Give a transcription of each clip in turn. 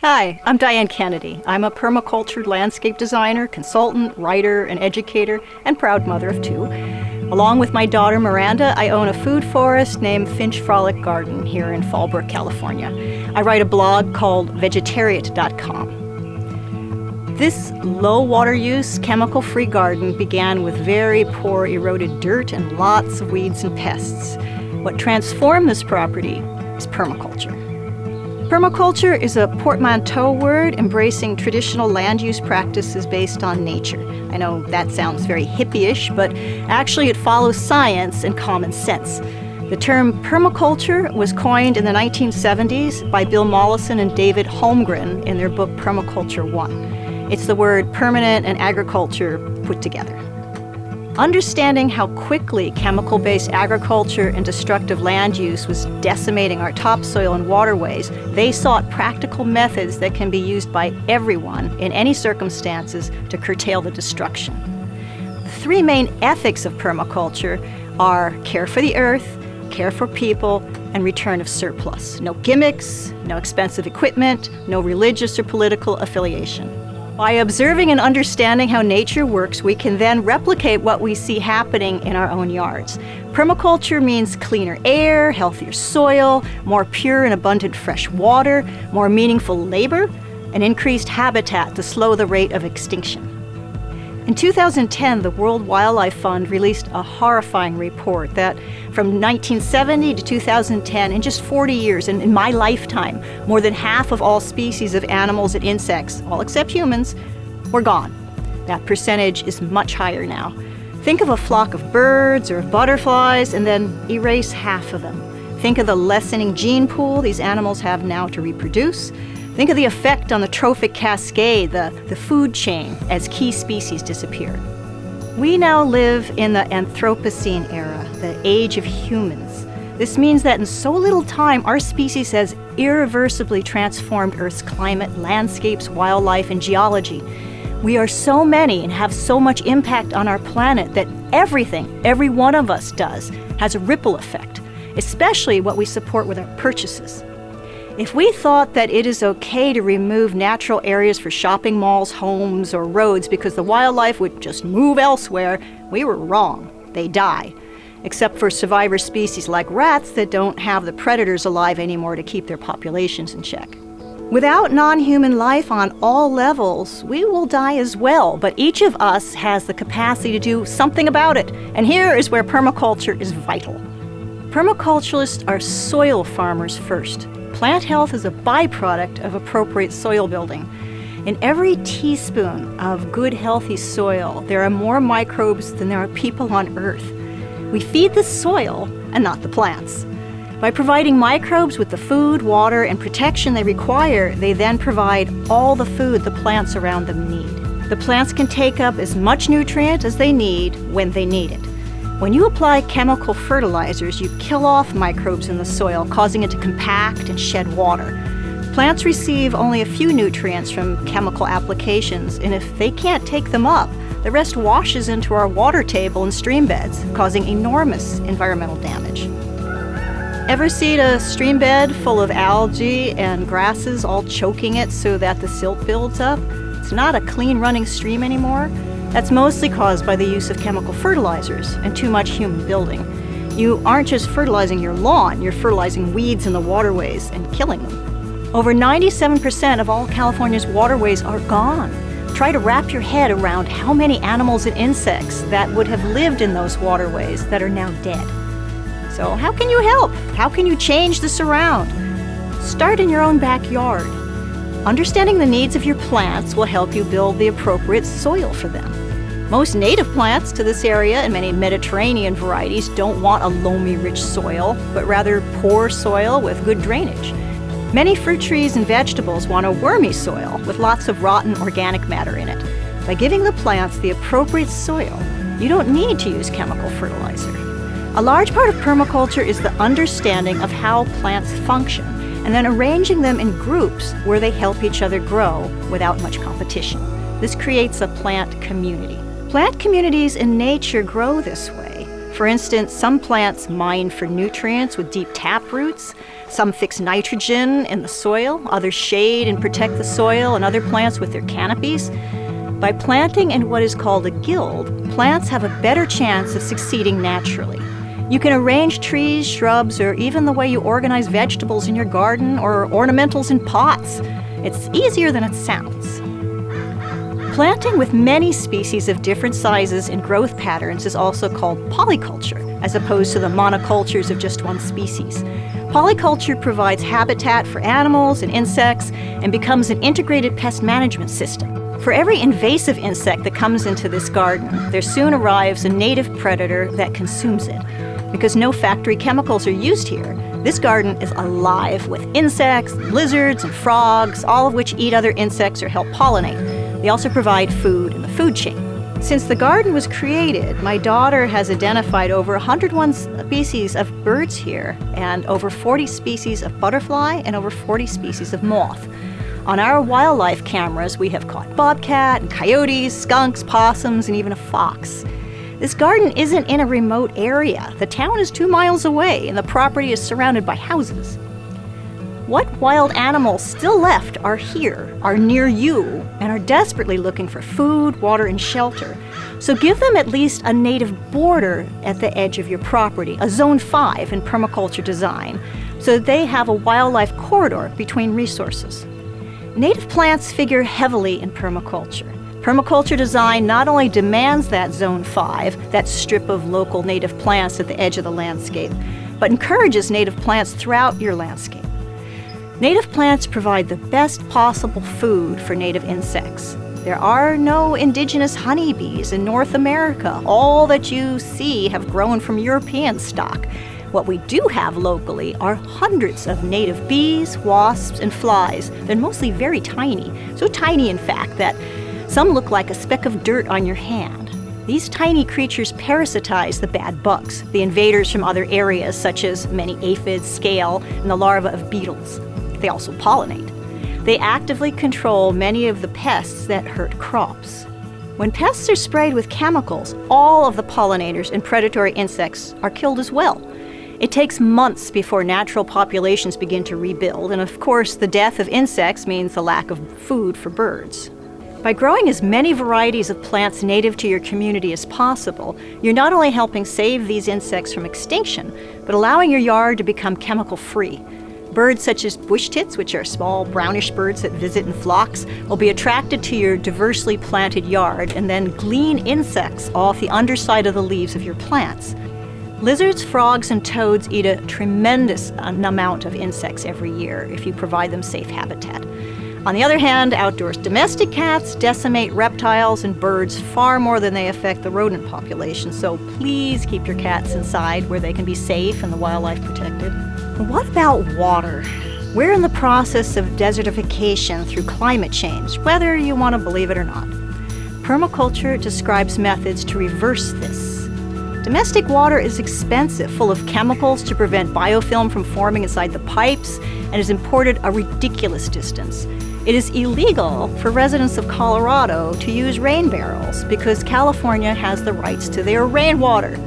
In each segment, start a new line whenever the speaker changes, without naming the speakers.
Hi, I'm Diane Kennedy. I'm a permaculture landscape designer, consultant, writer, and educator, and proud mother of two. Along with my daughter Miranda, I own a food forest named Finch Frolic Garden here in Fallbrook, California. I write a blog called vegetariat.com. This low water use, chemical-free garden began with very poor eroded dirt and lots of weeds and pests. What transformed this property is permaculture. Permaculture is a portmanteau word embracing traditional land use practices based on nature. I know that sounds very hippie-ish, but actually it follows science and common sense. The term permaculture was coined in the 1970s by Bill Mollison and David Holmgren in their book Permaculture 1. It's the word permanent and agriculture put together. Understanding how quickly chemical-based agriculture and destructive land use was decimating our topsoil and waterways, they sought practical methods that can be used by everyone in any circumstances to curtail the destruction. The three main ethics of permaculture are care for the earth, care for people, and return of surplus. No gimmicks, no expensive equipment, no religious or political affiliation. By observing and understanding how nature works, we can then replicate what we see happening in our own yards. Permaculture means cleaner air, healthier soil, more pure and abundant fresh water, more meaningful labor, and increased habitat to slow the rate of extinction. In 2010, the World Wildlife Fund released a horrifying report that from 1970 to 2010, in just 40 years, in my lifetime, more than half of all species of animals and insects, all except humans, were gone. That percentage is much higher now. Think of a flock of birds or butterflies and then erase half of them. Think of the lessening gene pool these animals have now to reproduce. Think of the effect on the trophic cascade, the food chain, as key species disappear. We now live in the Anthropocene era, the age of humans. This means that in so little time, our species has irreversibly transformed Earth's climate, landscapes, wildlife, and geology. We are so many and have so much impact on our planet that everything every one of us does has a ripple effect, especially what we support with our purchases. If we thought that it is okay to remove natural areas for shopping malls, homes, or roads because the wildlife would just move elsewhere, we were wrong. They die, except for survivor species like rats that don't have the predators alive anymore to keep their populations in check. Without non-human life on all levels, we will die as well, but each of us has the capacity to do something about it, and here is where permaculture is vital. Permaculturists are soil farmers first. Plant health is a byproduct of appropriate soil building. In every teaspoon of good, healthy soil, there are more microbes than there are people on Earth. We feed the soil and not the plants. By providing microbes with the food, water, and protection they require, they then provide all the food the plants around them need. The plants can take up as much nutrient as they need when they need it. When you apply chemical fertilizers, you kill off microbes in the soil, causing it to compact and shed water. Plants receive only a few nutrients from chemical applications, and if they can't take them up, the rest washes into our water table and stream beds, causing enormous environmental damage. Ever seen a stream bed full of algae and grasses all choking it so that the silt builds up? It's not a clean running stream anymore. That's mostly caused by the use of chemical fertilizers and too much human building. You aren't just fertilizing your lawn, you're fertilizing weeds in the waterways and killing them. Over 97% of all California's waterways are gone. Try to wrap your head around how many animals and insects that would have lived in those waterways that are now dead. So how can you help? How can you change this around? Start in your own backyard. Understanding the needs of your plants will help you build the appropriate soil for them. Most native plants to this area and many Mediterranean varieties don't want a loamy, rich soil, but rather poor soil with good drainage. Many fruit trees and vegetables want a wormy soil with lots of rotten organic matter in it. By giving the plants the appropriate soil, you don't need to use chemical fertilizer. A large part of permaculture is the understanding of how plants function, and then arranging them in groups where they help each other grow without much competition. This creates a plant community. Plant communities in nature grow this way. For instance, some plants mine for nutrients with deep tap roots. Some fix nitrogen in the soil. Others shade and protect the soil and other plants with their canopies. By planting in what is called a guild, plants have a better chance of succeeding naturally. You can arrange trees, shrubs, or even the way you organize vegetables in your garden or ornamentals in pots. It's easier than it sounds. Planting with many species of different sizes and growth patterns is also called polyculture, as opposed to the monocultures of just one species. Polyculture provides habitat for animals and insects and becomes an integrated pest management system. For every invasive insect that comes into this garden, there soon arrives a native predator that consumes it. Because no factory chemicals are used here, this garden is alive with insects, lizards, and frogs, all of which eat other insects or help pollinate. They also provide food in the food chain. Since the garden was created, my daughter has identified over 101 species of birds here and over 40 species of butterfly and over 40 species of moth. On our wildlife cameras, we have caught bobcat and coyotes, skunks, possums, and even a fox. This garden isn't in a remote area. The town is 2 miles away and the property is surrounded by houses. What wild animals still left are here, are near you, and are desperately looking for food, water, and shelter. So give them at least a native border at the edge of your property, a Zone 5 in permaculture design, so that they have a wildlife corridor between resources. Native plants figure heavily in permaculture. Permaculture design not only demands that Zone 5, that strip of local native plants at the edge of the landscape, but encourages native plants throughout your landscape. Native plants provide the best possible food for native insects. There are no indigenous honeybees in North America. All that you see have grown from European stock. What we do have locally are hundreds of native bees, wasps, and flies. They're mostly very tiny, so tiny in fact that some look like a speck of dirt on your hand. These tiny creatures parasitize the bad bugs, the invaders from other areas such as many aphids, scale, and the larvae of beetles. They also pollinate. They actively control many of the pests that hurt crops. When pests are sprayed with chemicals, all of the pollinators and predatory insects are killed as well. It takes months before natural populations begin to rebuild, and of course, the death of insects means the lack of food for birds. By growing as many varieties of plants native to your community as possible, you're not only helping save these insects from extinction, but allowing your yard to become chemical-free. Birds such as bush tits, which are small brownish birds that visit in flocks, will be attracted to your diversely planted yard and then glean insects off the underside of the leaves of your plants. Lizards, frogs, and toads eat a tremendous amount of insects every year if you provide them safe habitat. On the other hand, outdoors domestic cats decimate reptiles and birds far more than they affect the rodent population, so please keep your cats inside where they can be safe and the wildlife protected. What about water? We're in the process of desertification through climate change, whether you want to believe it or not. Permaculture describes methods to reverse this. Domestic water is expensive, full of chemicals to prevent biofilm from forming inside the pipes, and is imported a ridiculous distance. It is illegal for residents of Colorado to use rain barrels because California has the rights to their rainwater.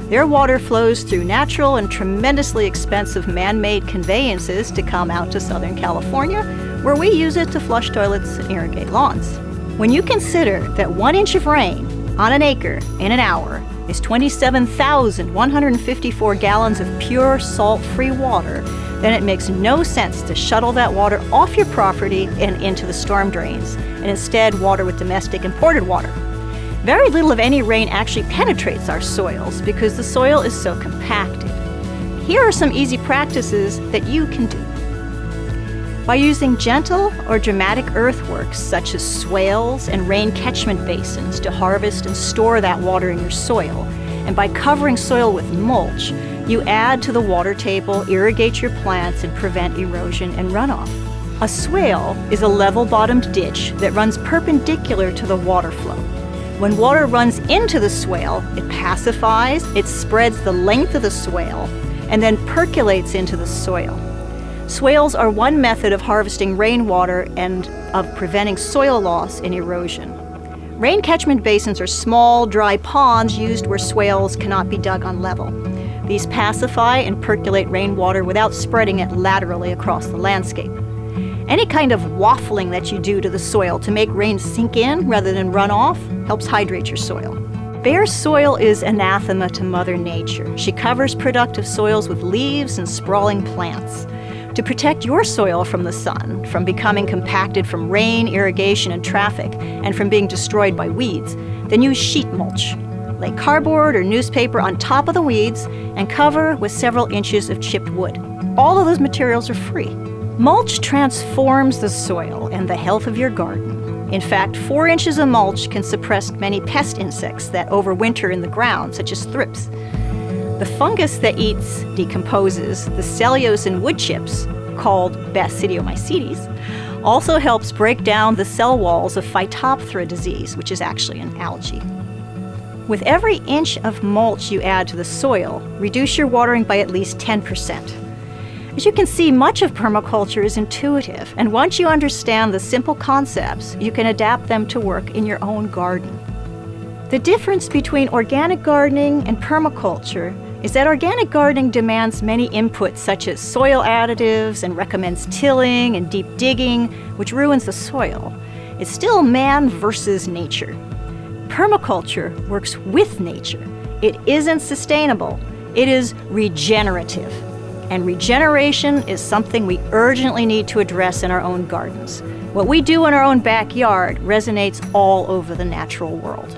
Their water flows through natural and tremendously expensive man-made conveyances to come out to Southern California, where we use it to flush toilets and irrigate lawns. When you consider that 1 inch of rain on an acre in an hour is 27,154 gallons of pure salt-free water, then it makes no sense to shuttle that water off your property and into the storm drains, and instead water with domestic imported water. Very little of any rain actually penetrates our soils because the soil is so compacted. Here are some easy practices that you can do. By using gentle or dramatic earthworks such as swales and rain catchment basins to harvest and store that water in your soil, and by covering soil with mulch, you add to the water table, irrigate your plants, and prevent erosion and runoff. A swale is a level-bottomed ditch that runs perpendicular to the water flow. When water runs into the swale, it pacifies, it spreads the length of the swale, and then percolates into the soil. Swales are one method of harvesting rainwater and of preventing soil loss and erosion. Rain catchment basins are small, dry ponds used where swales cannot be dug on level. These pacify and percolate rainwater without spreading it laterally across the landscape. Any kind of waffling that you do to the soil to make rain sink in rather than run off helps hydrate your soil. Bare soil is anathema to Mother Nature. She covers productive soils with leaves and sprawling plants. To protect your soil from the sun, from becoming compacted from rain, irrigation, and traffic, and from being destroyed by weeds, then use sheet mulch. Lay cardboard or newspaper on top of the weeds and cover with several inches of chipped wood. All of those materials are free. Mulch transforms the soil and the health of your garden. In fact, 4 inches of mulch can suppress many pest insects that overwinter in the ground, such as thrips. The fungus that eats, decomposes, the cellulose in wood chips, called Basidiomycetes, also helps break down the cell walls of Phytophthora disease, which is actually an algae. With every inch of mulch you add to the soil, reduce your watering by at least 10%. As you can see, much of permaculture is intuitive, and once you understand the simple concepts, you can adapt them to work in your own garden. The difference between organic gardening and permaculture is that organic gardening demands many inputs such as soil additives and recommends tilling and deep digging, which ruins the soil. It's still man versus nature. Permaculture works with nature. It isn't sustainable. It is regenerative. And regeneration is something we urgently need to address in our own gardens. What we do in our own backyard resonates all over the natural world.